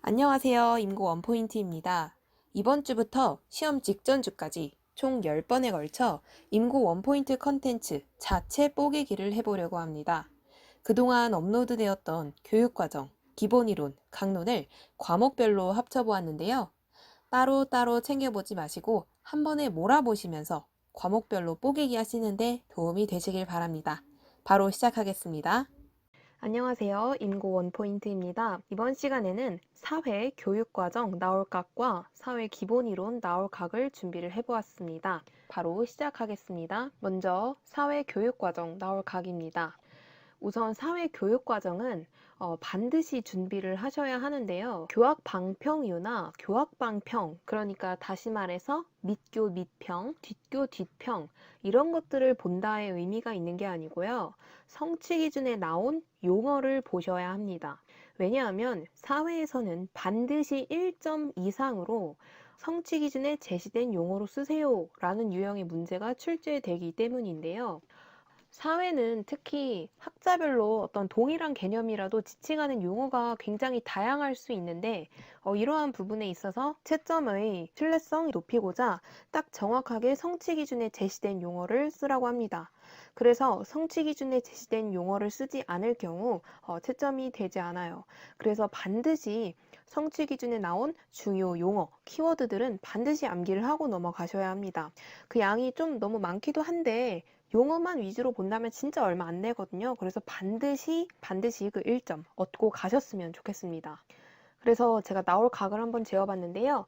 안녕하세요. 임고 원포인트입니다. 이번 주부터 시험 직전 주까지 총 10번에 걸쳐 임고 원포인트 컨텐츠 자체 뽀개기를 해보려고 합니다. 그동안 업로드되었던 교육과정, 기본이론, 강론을 과목별로 합쳐보았는데요. 따로따로 챙겨보지 마시고 한 번에 몰아보시면서 과목별로 뽀개기 하시는데 도움이 되시길 바랍니다. 바로 시작하겠습니다. 안녕하세요. 임고 원포인트입니다. 이번 시간에는 사회 교육과정 나올 각과 사회 기본이론 나올 각을 준비를 해보았습니다. 바로 시작하겠습니다. 먼저 사회 교육과정 나올 각입니다. 우선 사회교육과정은 반드시 준비를 하셔야 하는데요. 교학방평유나 교학방평, 그러니까 다시 말해서 밑교 밑평, 뒷교 뒷평 이런 것들을 본다의 의미가 있는 게 아니고요. 성취 기준에 나온 용어를 보셔야 합니다. 왜냐하면 사회에서는 반드시 1점 이상으로 성취 기준에 제시된 용어로 쓰세요 라는 유형의 문제가 출제되기 때문인데요. 사회는 특히 학자별로 어떤 동일한 개념이라도 지칭하는 용어가 굉장히 다양할 수 있는데 이러한 부분에 있어서 채점의 신뢰성을 높이고자 딱 정확하게 성취 기준에 제시된 용어를 쓰라고 합니다. 그래서 성취 기준에 제시된 용어를 쓰지 않을 경우 채점이 되지 않아요. 그래서 반드시 성취 기준에 나온 중요 용어, 키워드들은 반드시 암기를 하고 넘어가셔야 합니다. 그 양이 좀 너무 많기도 한데 용어만 위주로 본다면 진짜 얼마 안 내거든요. 그래서 반드시 그 1점 얻고 가셨으면 좋겠습니다. 그래서 제가 나올 각을 한번 재어봤는데요.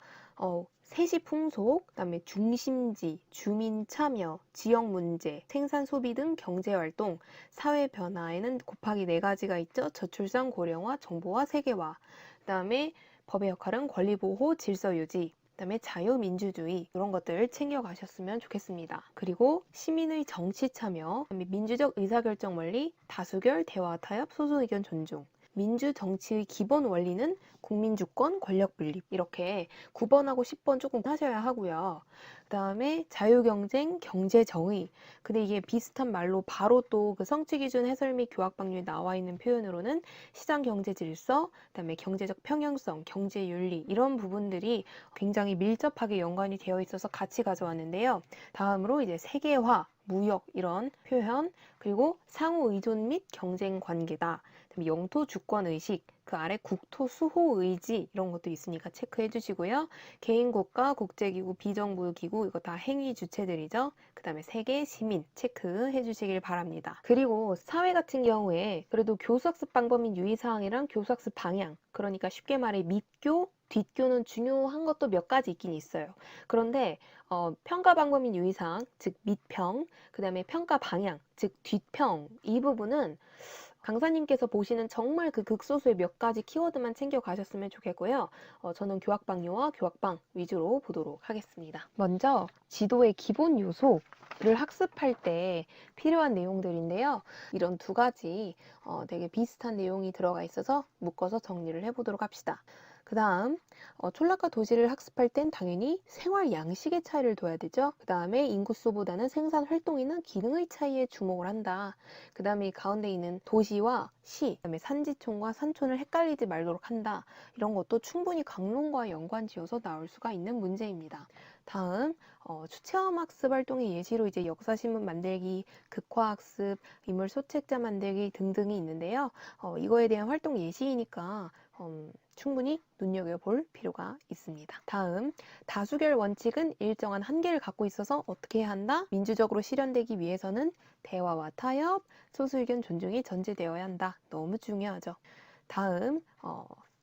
세시 풍속, 그다음에 중심지, 주민 참여, 지역 문제, 생산 소비 등 경제 활동, 사회 변화에는 곱하기 4가지가 있죠. 저출산 고령화, 정보화, 세계화. 그다음에 법의 역할은 권리 보호, 질서 유지. 그다음에 자유민주주의 이런 것들 챙겨가셨으면 좋겠습니다. 그리고 시민의 정치 참여, 민주적 의사결정 원리, 다수결, 대화 타협, 소수 의견 존중. 민주 정치의 기본 원리는 국민주권, 권력분립 이렇게 9번하고 10번 조금 하셔야 하고요. 그 다음에 자유경쟁, 경제정의. 근데 이게 비슷한 말로 바로 또 그 성취기준 해설 및 교학방류에 나와 있는 표현으로는 시장경제질서, 그 다음에 경제적 평형성, 경제윤리 이런 부분들이 굉장히 밀접하게 연관이 되어 있어서 같이 가져왔는데요. 다음으로 이제 세계화, 무역 이런 표현, 그리고 상호 의존 및 경쟁 관계다. 영토 주권 의식, 그 아래 국토 수호 의지 이런 것도 있으니까 체크해 주시고요. 개인 국가, 국제기구, 비정부 기구 이거 다 행위 주체들이죠. 그 다음에 세계 시민 체크해 주시길 바랍니다. 그리고 사회 같은 경우에 그래도 교수학습 방법 및 유의사항이랑 교수학습 방향, 그러니까 쉽게 말해 밑교, 뒷교는 중요한 것도 몇 가지 있긴 있어요. 그런데 평가 방법 및 유의사항, 즉 밑평, 그 다음에 평가 방향, 즉 뒷평 이 부분은 강사님께서 보시는 정말 그 극소수의 몇 가지 키워드만 챙겨 가셨으면 좋겠고요. 저는 교학방요와 교학방 위주로 보도록 하겠습니다. 먼저 지도의 기본 요소를 학습할 때 필요한 내용들인데요. 이런 두 가지 되게 비슷한 내용이 들어가 있어서 묶어서 정리를 해보도록 합시다. 그 다음 촌락과 도시를 학습할 땐 당연히 생활 양식의 차이를 둬야 되죠. 그 다음에 인구수보다는 생산 활동이나 기능의 차이에 주목을 한다. 그 다음에 이 가운데 있는 도시와 시, 그 다음에 산지촌과 산촌을 헷갈리지 말도록 한다. 이런 것도 충분히 강론과 연관지어서 나올 수가 있는 문제입니다. 다음 추체험학습 활동의 예시로 이제 역사신문 만들기, 극화학습, 인물 소책자 만들기 등등이 있는데요. 이거에 대한 활동 예시이니까 충분히 눈여겨볼 필요가 있습니다. 다음, 다수결 원칙은 일정한 한계를 갖고 있어서 어떻게 해야 한다? 민주적으로 실현되기 위해서는 대화와 타협, 소수 의견 존중이 전제되어야 한다. 너무 중요하죠. 다음,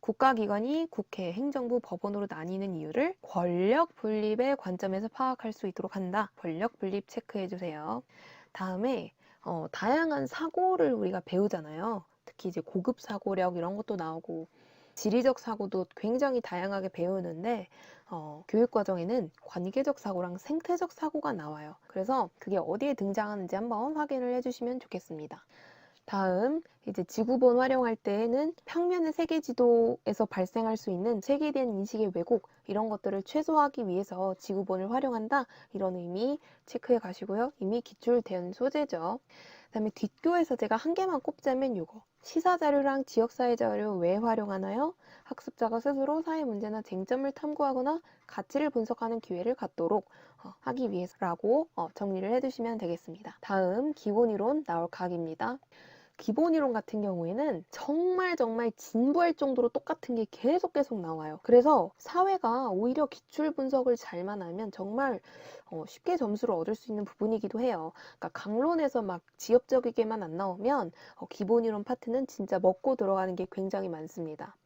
국가기관이 국회, 행정부, 법원으로 나뉘는 이유를 권력 분립의 관점에서 파악할 수 있도록 한다. 권력 분립 체크해 주세요. 다음에 다양한 사고를 우리가 배우잖아요. 특히 이제 고급 사고력 이런 것도 나오고 지리적 사고도 굉장히 다양하게 배우는데 교육 과정에는 관계적 사고랑 생태적 사고가 나와요. 그래서 그게 어디에 등장하는지 한번 확인을 해주시면 좋겠습니다. 다음 이제 지구본 활용할 때에는 평면의 세계 지도에서 발생할 수 있는 세계에 대한 인식의 왜곡 이런 것들을 최소화하기 위해서 지구본을 활용한다 이런 의미 체크해 가시고요. 이미 기출된 소재죠. 그다음에 뒷교에서 제가 한 개만 꼽자면 요거. 시사자료랑 지역사회자료 왜 활용하나요? 학습자가 스스로 사회 문제나 쟁점을 탐구하거나 가치를 분석하는 기회를 갖도록 하기 위해서라고 정리를 해주시면 되겠습니다. 다음 기본이론 나올 각입니다. 기본이론 같은 경우에는 정말 진부할 정도로 똑같은 게 계속 나와요. 그래서 사회가 오히려 기출 분석을 잘만 하면 정말 쉽게 점수를 얻을 수 있는 부분이기도 해요. 그러니까 강론에서 막 지엽적이게만 안 나오면 기본이론 파트는 진짜 먹고 들어가는 게 굉장히 많습니다.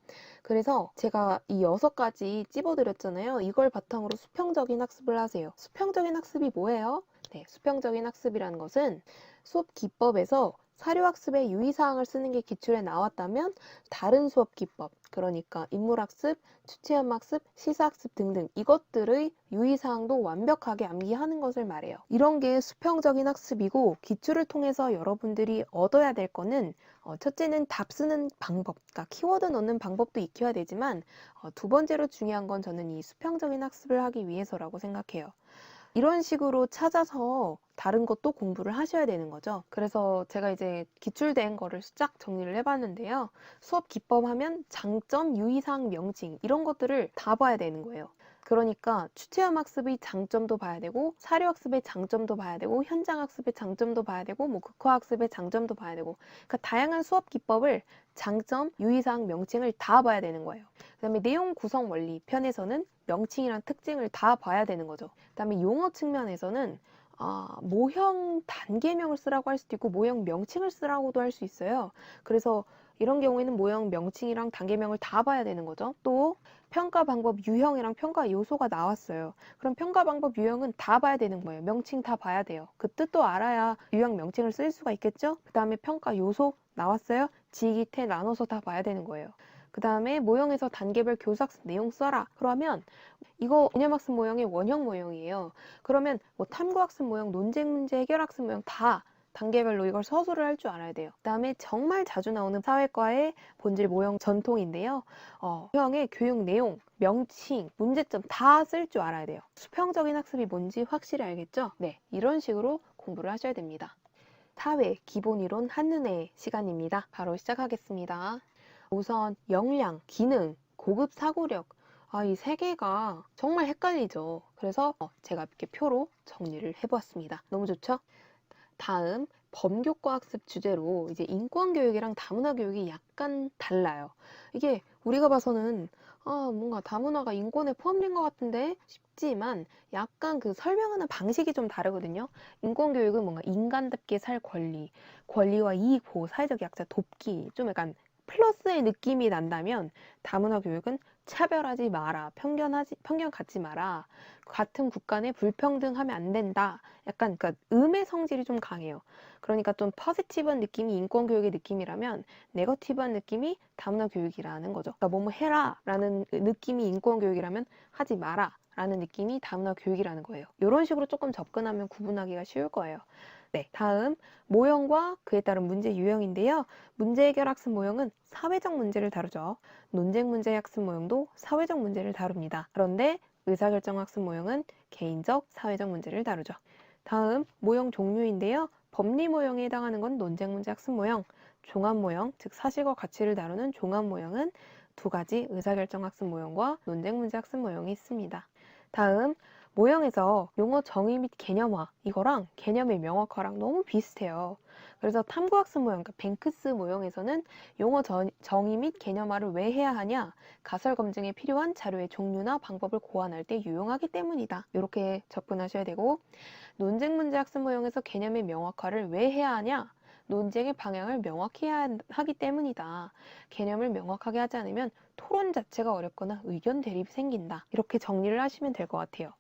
그래서 제가 이 6가지 찝어드렸잖아요. 이걸 바탕으로 수평적인 학습을 하세요. 수평적인 학습이 뭐예요? 네, 수평적인 학습이라는 것은 수업 기법에서 사료학습의 유의사항을 쓰는 게 기출에 나왔다면 다른 수업 기법, 그러니까 인물학습, 추체험학습, 시사학습 등등 이것들의 유의사항도 완벽하게 암기하는 것을 말해요. 이런 게 수평적인 학습이고 기출을 통해서 여러분들이 얻어야 될 거는 첫째는 답 쓰는 방법, 그러니까 키워드 넣는 방법도 익혀야 되지만 두 번째로 중요한 건 저는 이 수평적인 학습을 하기 위해서라고 생각해요. 이런 식으로 찾아서 다른 것도 공부를 하셔야 되는 거죠. 그래서 제가 이제 기출된 거를 쫙 정리를 해봤는데요. 수업 기법 하면 장점, 유의사항, 명칭 이런 것들을 다 봐야 되는 거예요. 그러니까 추체험 학습의 장점도 봐야 되고 사료 학습의 장점도 봐야 되고 현장 학습의 장점도 봐야 되고 뭐 극화 학습의 장점도 봐야 되고 그러니까 다양한 수업 기법을 장점, 유의사항, 명칭을 다 봐야 되는 거예요. 그다음에 내용 구성 원리 편에서는 명칭이랑 특징을 다 봐야 되는 거죠. 그다음에 용어 측면에서는 모형 단계명을 쓰라고 할 수도 있고 모형 명칭을 쓰라고도 할 수 있어요. 그래서 이런 경우에는 모형 명칭이랑 단계명을 다 봐야 되는 거죠. 또 평가 방법 유형이랑 평가 요소가 나왔어요. 그럼 평가 방법 유형은 다 봐야 되는 거예요. 명칭 다 봐야 돼요. 그 뜻도 알아야 유형 명칭을 쓸 수가 있겠죠. 그 다음에 평가 요소 나왔어요. 지기, 태 나눠서 다 봐야 되는 거예요. 그 다음에 모형에서 단계별 교사학습 내용 써라. 그러면 이거 개념학습 모형의 원형 모형이에요. 그러면 뭐 탐구학습 모형, 논쟁문제, 해결학습 모형 다 단계별로 이걸 서술을 할 줄 알아야 돼요. 그 다음에 정말 자주 나오는 사회과의 본질 모형 전통인데요. 모형의 교육 내용, 명칭, 문제점 다 쓸 줄 알아야 돼요. 수평적인 학습이 뭔지 확실히 알겠죠? 네, 이런 식으로 공부를 하셔야 됩니다. 사회 기본이론 한눈에 시간입니다. 바로 시작하겠습니다. 우선 역량, 기능, 고급 사고력 이 세 개가 정말 헷갈리죠. 그래서 제가 이렇게 표로 정리를 해보았습니다. 너무 좋죠? 다음 범교과 학습 주제로 이제 인권교육이랑 다문화교육이 약간 달라요. 이게 우리가 봐서는 뭔가 다문화가 인권에 포함된 것 같은데 싶지만 약간 그 설명하는 방식이 좀 다르거든요. 인권교육은 뭔가 인간답게 살 권리, 권리와 이익 보호, 사회적 약자 돕기 좀 약간 플러스의 느낌이 난다면 다문화 교육은 차별하지 마라, 편견 갖지 마라, 같은 국가 내 불평등하면 안 된다. 약간 그러니까 음의 성질이 좀 강해요. 그러니까 좀 포지티브한 느낌이 인권 교육의 느낌이라면 네거티브한 느낌이 다문화 교육이라는 거죠. 그러니까 뭐뭐 해라라는 느낌이 인권 교육이라면 하지 마라. 라는 느낌이 다문화 교육이라는 거예요. 이런 식으로 조금 접근하면 구분하기가 쉬울 거예요. 네, 다음 모형과 그에 따른 문제 유형인데요. 문제 해결 학습 모형은 사회적 문제를 다루죠. 논쟁 문제 학습 모형도 사회적 문제를 다룹니다. 그런데 의사결정 학습 모형은 개인적, 사회적 문제를 다루죠. 다음 모형 종류인데요. 법리 모형에 해당하는 건 논쟁 문제 학습 모형, 종합 모형, 즉 사실과 가치를 다루는 종합 모형은 두 가지 의사결정 학습 모형과 논쟁 문제 학습 모형이 있습니다. 다음 모형에서 용어 정의 및 개념화 이거랑 개념의 명확화랑 너무 비슷해요. 그래서 탐구학습 모형, 그러니까 뱅크스 모형에서는 용어 정의 및 개념화를 왜 해야 하냐? 가설 검증에 필요한 자료의 종류나 방법을 고안할 때 유용하기 때문이다. 이렇게 접근하셔야 되고 논쟁 문제 학습 모형에서 개념의 명확화를 왜 해야 하냐? 논쟁의 방향을 명확히 하기 때문이다. 개념을 명확하게 하지 않으면 토론 자체가 어렵거나 의견 대립이 생긴다. 이렇게 정리를 하시면 될 것 같아요.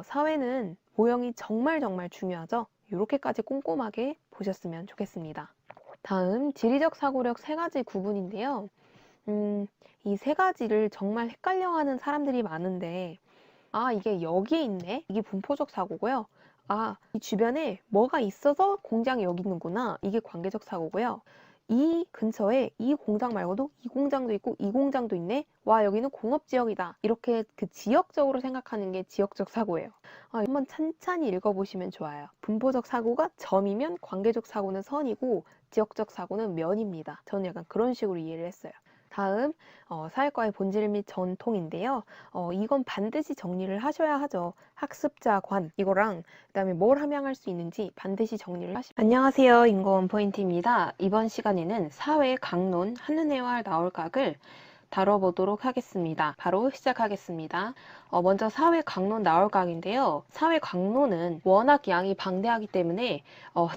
사회는 모형이 정말 중요하죠. 이렇게까지 꼼꼼하게 보셨으면 좋겠습니다. 다음 지리적 사고력 3가지 구분인데요. 이 3가지를 정말 헷갈려하는 사람들이 많은데 이게 여기에 있네? 이게 분포적 사고고요. 이 주변에 뭐가 있어서 공장이 여기 있는구나. 이게 관계적 사고고요. 이 근처에 이 공장 말고도 이 공장도 있고 이 공장도 있네. 와, 여기는 공업지역이다. 이렇게 그 지역적으로 생각하는 게 지역적 사고예요. 한번 찬찬히 읽어보시면 좋아요. 분포적 사고가 점이면 관계적 사고는 선이고 지역적 사고는 면입니다. 저는 약간 그런 식으로 이해를 했어요. 다음 사회과의 본질 및 전통인데요. 이건 반드시 정리를 하셔야 하죠. 학습자 관 이거랑 그다음에 뭘 함양할 수 있는지 반드시 정리를 하시. 안녕하세요, 인고원 포인트입니다. 이번 시간에는 사회 강론 한은혜와 나올 각을 다뤄보도록 하겠습니다. 바로 시작하겠습니다. 먼저 사회 강론 나올 각인데요. 사회 강론은 워낙 양이 방대하기 때문에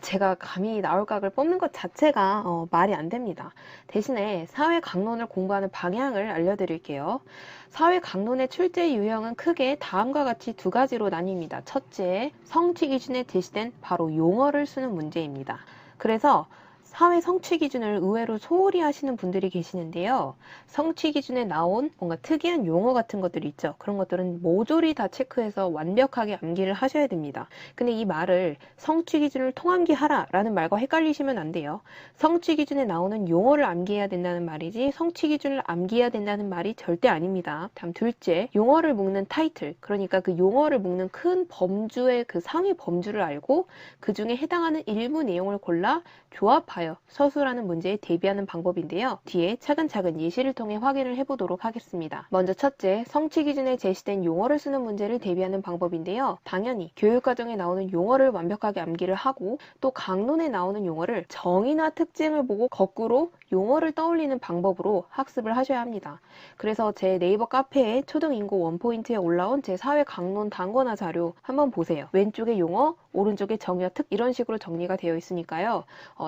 제가 감히 나올 각을 뽑는 것 자체가 말이 안 됩니다. 대신에 사회 강론을 공부하는 방향을 알려드릴게요. 사회 강론의 출제 유형은 크게 다음과 같이 두 가지로 나뉩니다. 첫째, 성취 기준에 제시된 바로 용어를 쓰는 문제입니다. 그래서 사회 성취 기준을 의외로 소홀히 하시는 분들이 계시는데요. 성취 기준에 나온 뭔가 특이한 용어 같은 것들이 있죠. 그런 것들은 모조리 다 체크해서 완벽하게 암기를 하셔야 됩니다. 근데 이 말을 성취 기준을 통암기하라 라는 말과 헷갈리시면 안 돼요. 성취 기준에 나오는 용어를 암기해야 된다는 말이지 성취 기준을 암기해야 된다는 말이 절대 아닙니다. 다음 둘째, 용어를 묶는 타이틀, 그러니까 그 용어를 묶는 큰 범주의 그 상위 범주를 알고 그 중에 해당하는 일부 내용을 골라 조합하여 서술하는 문제에 대비하는 방법인데요. 뒤에 차근차근 예시를 통해 확인을 해보도록 하겠습니다. 먼저 첫째, 성취 기준에 제시된 용어를 쓰는 문제를 대비하는 방법인데요. 당연히 교육과정에 나오는 용어를 완벽하게 암기를 하고 또 강론에 나오는 용어를 정의나 특징을 보고 거꾸로 용어를 떠올리는 방법으로 학습을 하셔야 합니다. 그래서 제 네이버 카페에 초등인고 원포인트에 올라온 제 사회 강론 단권화 자료 한번 보세요. 왼쪽에 용어, 오른쪽에 정의와 특 이런 식으로 정리가 되어 있으니까요.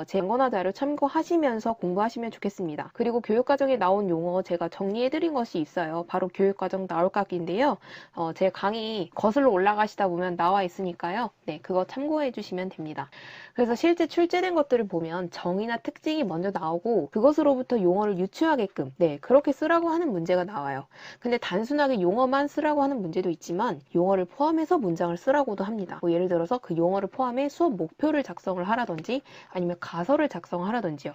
제 단권화 자료 참고하시면서 공부하시면 좋겠습니다. 그리고 교육과정에 나온 용어 제가 정리해드린 것이 있어요. 바로 교육과정 나올 각인데요. 제 강의 거슬러 올라가시다 보면 나와 있으니까요. 네, 그거 참고해 주시면 됩니다. 그래서 실제 출제된 것들을 보면 정의나 특징이 먼저 나오고 그것으로부터 용어를 유추하게끔 그렇게 쓰라고 하는 문제가 나와요. 근데 단순하게 용어만 쓰라고 하는 문제도 있지만 용어를 포함해서 문장을 쓰라고도 합니다. 예를 들어서 그 용어를 포함해 수업 목표를 작성을 하라든지 아니면 가설을 작성하라든지요.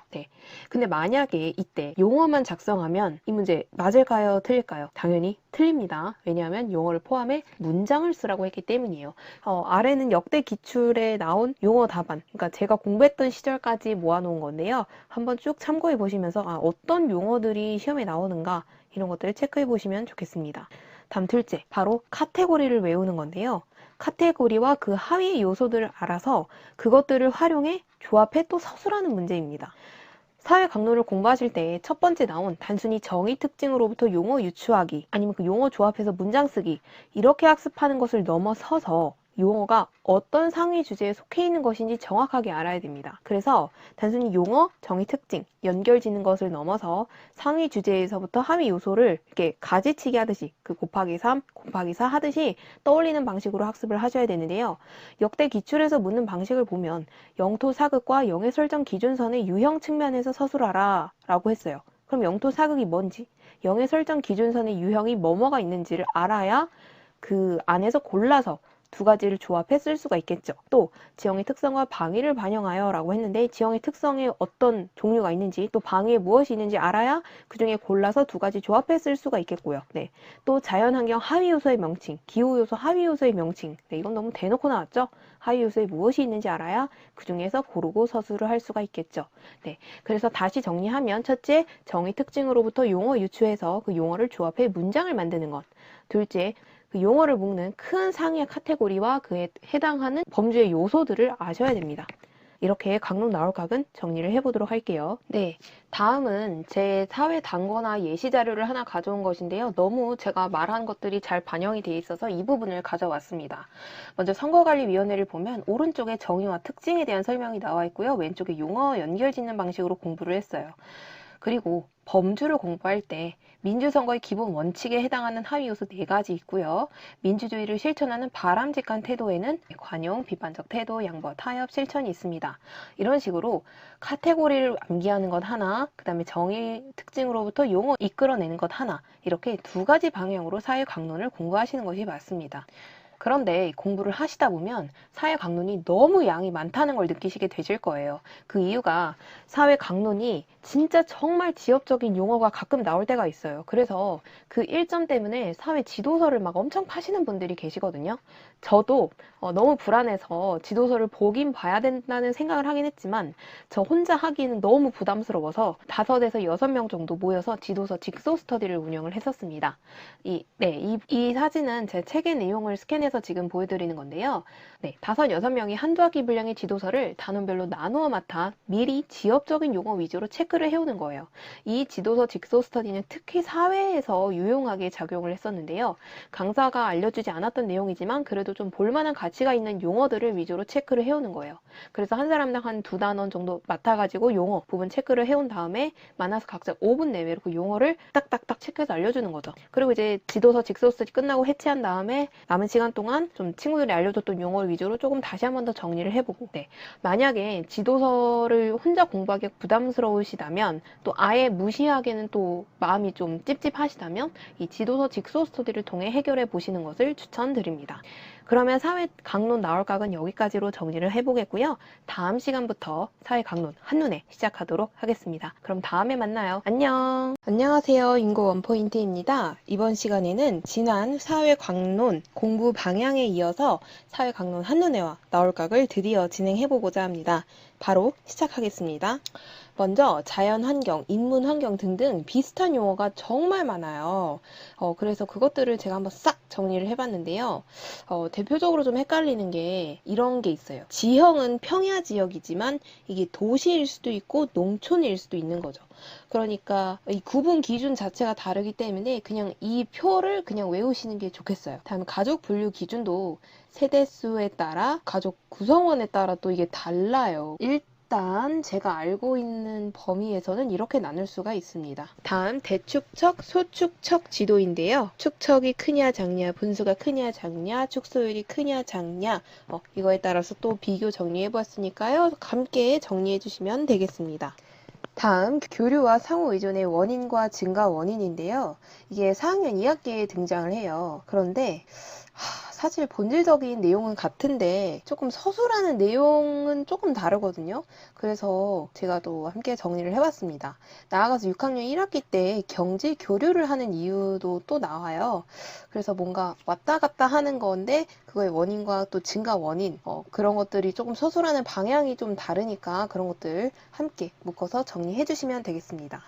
근데 만약에 이때 용어만 작성하면 이 문제 맞을까요? 틀릴까요? 당연히 틀립니다. 왜냐하면 용어를 포함해 문장을 쓰라고 했기 때문이에요. 아래는 역대 기출에 나온 용어 답안, 그러니까 제가 공부했던 시절까지 모아놓은 건데요. 한번 쭉 참고해 보시면서 어떤 용어들이 시험에 나오는가 이런 것들을 체크해 보시면 좋겠습니다. 다음 둘째, 바로 카테고리를 외우는 건데요. 카테고리와 그 하위 요소들을 알아서 그것들을 활용해 조합해 또 서술하는 문제입니다. 사회 강론을 공부하실 때 첫 번째 나온 단순히 정의 특징으로부터 용어 유추하기 아니면 그 용어 조합해서 문장 쓰기 이렇게 학습하는 것을 넘어서서 용어가 어떤 상위 주제에 속해 있는 것인지 정확하게 알아야 됩니다. 그래서 단순히 용어, 정의 특징, 연결 짓는 것을 넘어서 상위 주제에서부터 하위 요소를 이렇게 가지치기 하듯이 그 곱하기 3, 곱하기 4 하듯이 떠올리는 방식으로 학습을 하셔야 되는데요. 역대 기출에서 묻는 방식을 보면 영토 사극과 영해 설정 기준선의 유형 측면에서 서술하라 라고 했어요. 그럼 영토 사극이 뭔지, 영해 설정 기준선의 유형이 뭐뭐가 있는지를 알아야 그 안에서 골라서 두 가지를 조합해 쓸 수가 있겠죠. 또 지형의 특성과 방위를 반영하여 라고 했는데 지형의 특성에 어떤 종류가 있는지 또 방위에 무엇이 있는지 알아야 그 중에 골라서 두 가지 조합해 쓸 수가 있겠고요. 또 자연환경 하위 요소의 명칭, 기후 요소 하위 요소의 명칭. 이건 너무 대놓고 나왔죠. 하위 요소에 무엇이 있는지 알아야 그 중에서 고르고 서술을 할 수가 있겠죠. 그래서 다시 정리하면 첫째, 정의 특징으로부터 용어 유추해서 그 용어를 조합해 문장을 만드는 것. 둘째, 그 용어를 묶는 큰 상의 카테고리와 그에 해당하는 범주의 요소들을 아셔야 됩니다. 이렇게 강론 나올 각은 정리를 해보도록 할게요. 다음은 제 사회 단권화 예시 자료를 하나 가져온 것인데요. 너무 제가 말한 것들이 잘 반영이 되어 있어서 이 부분을 가져왔습니다. 먼저 선거관리위원회를 보면 오른쪽에 정의와 특징에 대한 설명이 나와 있고요. 왼쪽에 용어 연결 짓는 방식으로 공부를 했어요. 그리고 범주를 공부할 때 민주선거의 기본 원칙에 해당하는 하위 요소 4가지 있고요. 민주주의를 실천하는 바람직한 태도에는 관용, 비판적 태도, 양보, 타협, 실천이 있습니다. 이런 식으로 카테고리를 암기하는 것 하나, 그 다음에 정의 특징으로부터 용어 이끌어내는 것 하나, 이렇게 두 가지 방향으로 사회 강론을 공부하시는 것이 맞습니다. 그런데 공부를 하시다 보면 사회 강론이 너무 양이 많다는 걸 느끼시게 되실 거예요. 그 이유가 사회 강론이 진짜 정말 지엽적인 용어가 가끔 나올 때가 있어요. 그래서 그 일점 때문에 사회 지도서를 막 엄청 파시는 분들이 계시거든요. 저도 너무 불안해서 지도서를 보긴 봐야 된다는 생각을 하긴 했지만 저 혼자 하기는 너무 부담스러워서 5에서 6명 정도 모여서 지도서 직소 스터디를 운영을 했었습니다. 이 사진은 제 책의 내용을 스캔해서 지금 보여드리는 건데요. 5, 6명이 한두 학기 분량의 지도서를 단원별로 나누어 맡아 미리 지엽적인 용어 위주로 체크를 해오는 거예요. 이 지도서 직소 스터디는 특히 사회에서 유용하게 작용을 했었는데요. 강사가 알려주지 않았던 내용이지만 그래도 좀 볼만한 가치가 있는 용어들을 위주로 체크를 해오는 거예요. 그래서 한 사람당 한 2단원 정도 맡아가지고 용어 부분 체크를 해온 다음에 많아서 각자 5분 내외로 그 용어를 딱딱딱 체크해서 알려주는 거죠. 그리고 이제 지도서 직소 스터디 끝나고 해체한 다음에 남은 시간 동안 좀 친구들이 알려줬던 용어를 위주로 조금 다시 한 번 더 정리를 해보고 만약에 지도서를 혼자 공부하기 부담스러우시다면 또 아예 무시하기에는 또 마음이 좀 찝찝하시다면 이 지도서 직소 스터디를 통해 해결해 보시는 것을 추천드립니다. 그러면 사회 강론 나올 각은 여기까지로 정리를 해보겠고요. 다음 시간부터 사회 강론 한눈에 시작하도록 하겠습니다. 그럼 다음에 만나요. 안녕. 안녕하세요. 인고 원포인트입니다. 이번 시간에는 지난 사회 강론 공부 방향에 이어서 사회 강론 한눈에와 나올 각을 드디어 진행해보고자 합니다. 바로 시작하겠습니다. 먼저 자연 환경, 인문 환경 등등 비슷한 용어가 정말 많아요. 그래서 그것들을 제가 한번 싹 정리를 해봤는데요. 대표적으로 좀 헷갈리는 게 이런 게 있어요. 지형은 평야 지역이지만 이게 도시일 수도 있고 농촌일 수도 있는 거죠. 그러니까 이 구분 기준 자체가 다르기 때문에 그냥 이 표를 그냥 외우시는 게 좋겠어요. 다음에 가족 분류 기준도 세대수에 따라 가족 구성원에 따라 또 이게 달라요. 일단 제가 알고 있는 범위에서는 이렇게 나눌 수가 있습니다. 다음 대축척, 소축척 지도인데요. 축척이 크냐 작냐, 분수가 크냐 작냐, 축소율이 크냐 작냐 이거에 따라서 또 비교 정리해 보았으니까요. 함께 정리해 주시면 되겠습니다. 다음 교류와 상호 의존의 원인과 증가 원인인데요. 이게 4학년 2학기에 등장을 해요. 그런데 사실 본질적인 내용은 같은데 조금 서술하는 내용은 조금 다르거든요. 그래서 제가 또 함께 정리를 해봤습니다. 나아가서 6학년 1학기 때 경제 교류를 하는 이유도 또 나와요. 그래서 뭔가 왔다 갔다 하는 건데 그거의 원인과 또 증가 원인 그런 것들이 조금 서술하는 방향이 좀 다르니까 그런 것들 함께 묶어서 정리해 주시면 되겠습니다.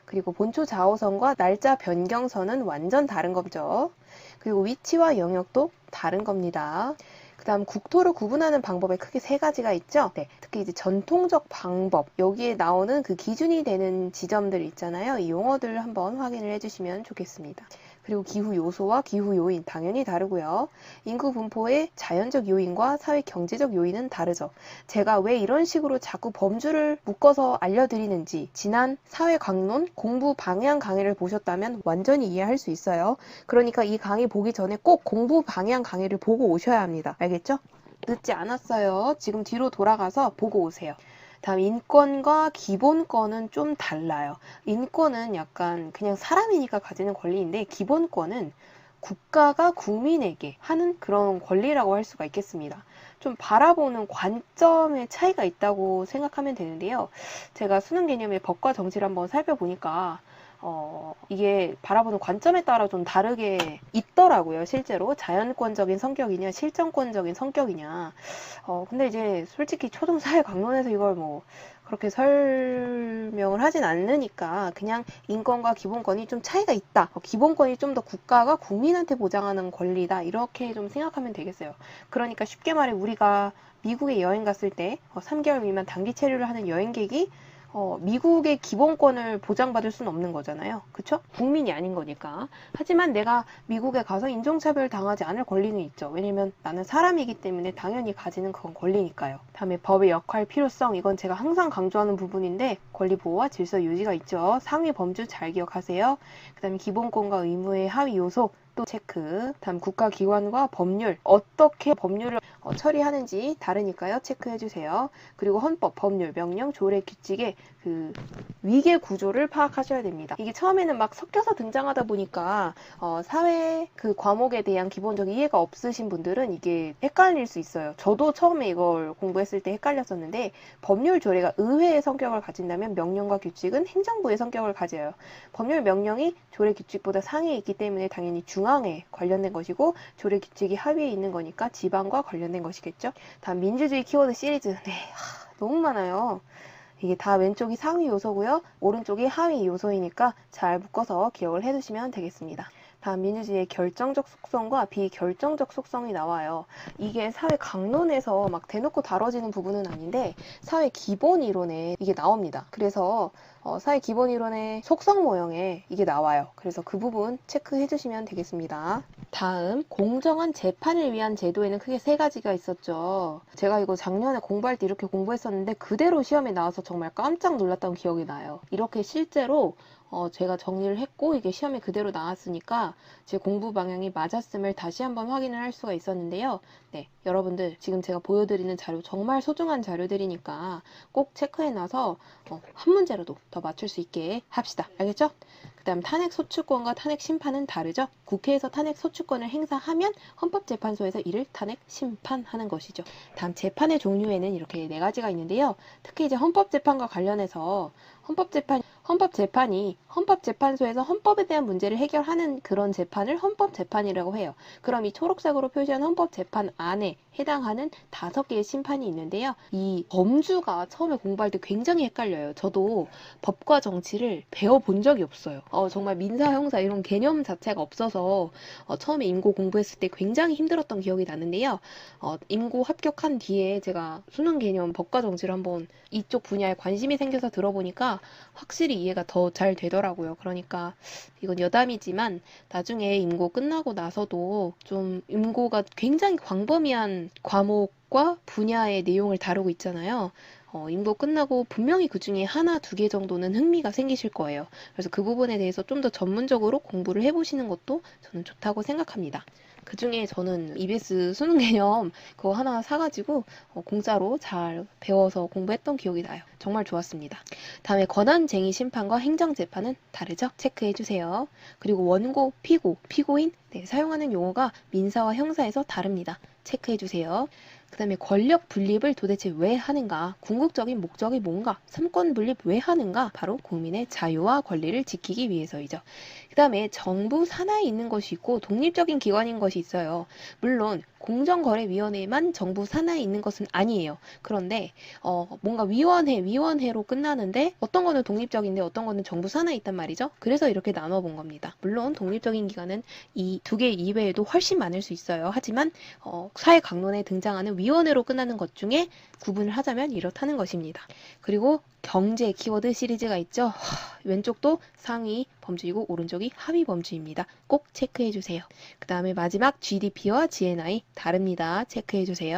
그리고 본초 좌우선과 날짜 변경선은 완전 다른 거죠. 그리고 위치와 영역도 다른 겁니다. 그 다음 국토를 구분하는 방법에 크게 3가지가 있죠. 특히 이제 전통적 방법, 여기에 나오는 그 기준이 되는 지점들 있잖아요. 이 용어들을 한번 확인을 해주시면 좋겠습니다. 그리고 기후 요소와 기후 요인 당연히 다르고요. 인구 분포의 자연적 요인과 사회 경제적 요인은 다르죠. 제가 왜 이런 식으로 자꾸 범주를 묶어서 알려드리는지 지난 사회 강론 공부 방향 강의를 보셨다면 완전히 이해할 수 있어요. 그러니까 이 강의 보기 전에 꼭 공부 방향 강의를 보고 오셔야 합니다. 알겠죠? 늦지 않았어요. 지금 뒤로 돌아가서 보고 오세요. 다음 인권과 기본권은 좀 달라요. 인권은 약간 그냥 사람이니까 가지는 권리인데 기본권은 국가가 국민에게 하는 그런 권리라고 할 수가 있겠습니다. 좀 바라보는 관점의 차이가 있다고 생각하면 되는데요. 제가 수능 개념의 법과 정치를 한번 살펴보니까 이게 바라보는 관점에 따라 좀 다르게 있더라고요. 실제로 자연권적인 성격이냐 실정권적인 성격이냐. 근데 이제 솔직히 초등사회 강론에서 이걸 뭐 그렇게 설명을 하진 않으니까 그냥 인권과 기본권이 좀 차이가 있다. 기본권이 좀 더 국가가 국민한테 보장하는 권리다. 이렇게 좀 생각하면 되겠어요. 그러니까 쉽게 말해 우리가 미국에 여행 갔을 때 3개월 미만 단기 체류를 하는 여행객이 미국의 기본권을 보장받을 수는 없는 거잖아요. 그쵸? 국민이 아닌 거니까. 하지만 내가 미국에 가서 인종차별 당하지 않을 권리는 있죠. 왜냐면 나는 사람이기 때문에 당연히 가지는 그건 권리니까요. 다음에 법의 역할, 필요성. 이건 제가 항상 강조하는 부분인데 권리 보호와 질서 유지가 있죠. 상위 범주 잘 기억하세요. 그 다음에 기본권과 의무의 하위 요소. 법도 체크, 다음 국가기관과 법률, 어떻게 법률을 처리하는지 다르니까요. 체크해주세요. 그리고 헌법, 법률, 명령, 조례, 규칙의 그 위계 구조를 파악하셔야 됩니다. 이게 처음에는 막 섞여서 등장하다 보니까 사회 그 과목에 대한 기본적 이해가 없으신 분들은 이게 헷갈릴 수 있어요. 저도 처음에 이걸 공부했을 때 헷갈렸었는데 법률 조례가 의회의 성격을 가진다면 명령과 규칙은 행정부의 성격을 가져요. 법률 명령이 조례 규칙보다 상위에 있기 때문에 당연히 중앙에 관련된 것이고 조례 규칙이 하위에 있는 거니까 지방과 관련된 것이겠죠. 다음 민주주의 키워드 시리즈. 네, 너무 많아요. 이게 다 왼쪽이 상위 요소고요. 오른쪽이 하위 요소이니까 잘 묶어서 기억을 해두시면 되겠습니다. 다음 민주주의의 결정적 속성과 비결정적 속성이 나와요. 이게 사회 강론에서 막 대놓고 다뤄지는 부분은 아닌데 사회 기본 이론에 이게 나옵니다. 그래서 사회 기본 이론의 속성 모형에 이게 나와요. 그래서 그 부분 체크해 주시면 되겠습니다. 다음 공정한 재판을 위한 제도에는 크게 세 가지가 있었죠. 제가 이거 작년에 공부할 때 이렇게 공부했었는데 그대로 시험에 나와서 정말 깜짝 놀랐던 기억이 나요. 이렇게 실제로 제가 정리를 했고 이게 시험에 그대로 나왔으니까 제 공부 방향이 맞았음을 다시 한번 확인을 할 수가 있었는데요. 네, 여러분들 지금 제가 보여드리는 자료 정말 소중한 자료들이니까 꼭 체크해놔서 한 문제라도 더 맞출 수 있게 합시다. 알겠죠? 그 다음 탄핵 소추권과 탄핵 심판은 다르죠? 국회에서 탄핵 소추권을 행사하면 헌법재판소에서 이를 탄핵 심판하는 것이죠. 다음 재판의 종류에는 이렇게 네 가지가 있는데요. 특히 이제 헌법재판과 관련해서 헌법재판이 헌법재판소에서 헌법에 대한 문제를 해결하는 그런 재판을 헌법재판이라고 해요. 그럼 이 초록색으로 표시한 헌법재판 안에 해당하는 5개의 심판이 있는데요. 이 범주가 처음에 공부할 때 굉장히 헷갈려요. 저도 법과 정치를 배워본 적이 없어요. 정말 민사, 형사 이런 개념 자체가 없어서 처음에 임고 공부했을 때 굉장히 힘들었던 기억이 나는데요. 임고 합격한 뒤에 제가 수능 개념 법과 정치를 한번 이쪽 분야에 관심이 생겨서 들어보니까 확실히 이해가 더 잘 되더라고요. 그러니까 이건 여담이지만 나중에 임고 끝나고 나서도 좀 임고가 굉장히 광범위한 과목과 분야의 내용을 다루고 있잖아요. 임고 끝나고 분명히 그 중에 하나, 2개 정도는 흥미가 생기실 거예요. 그래서 그 부분에 대해서 좀 더 전문적으로 공부를 해보시는 것도 저는 좋다고 생각합니다. 그 중에 저는 EBS 수능 개념 그거 하나 사가지고 공짜로 잘 배워서 공부했던 기억이 나요. 정말 좋았습니다. 다음에 권한쟁의 심판과 행정재판은 다르죠? 체크해주세요. 그리고 원고, 피고, 피고인 사용하는 용어가 민사와 형사에서 다릅니다. 체크해주세요. 그 다음에 권력 분립을 도대체 왜 하는가? 궁극적인 목적이 뭔가? 삼권 분립 왜 하는가? 바로 국민의 자유와 권리를 지키기 위해서이죠. 그 다음에 정부 산하에 있는 것이 있고 독립적인 기관인 것이 있어요. 물론 공정거래위원회만 정부 산하에 있는 것은 아니에요. 그런데 뭔가 위원회로 끝나는데 어떤 거는 독립적인데 어떤 거는 정부 산하에 있단 말이죠. 그래서 이렇게 나눠본 겁니다. 물론 독립적인 기관은 이 2개 이외에도 훨씬 많을 수 있어요. 하지만 사회 강론에 등장하는 위원회로 끝나는 것 중에 구분을 하자면 이렇다는 것입니다. 그리고 경제 키워드 시리즈가 있죠. 왼쪽도 상위 범주이고 오른쪽이 하위 범주입니다. 꼭 체크해주세요. 그 다음에 마지막 GDP와 GNI 다릅니다. 체크해주세요.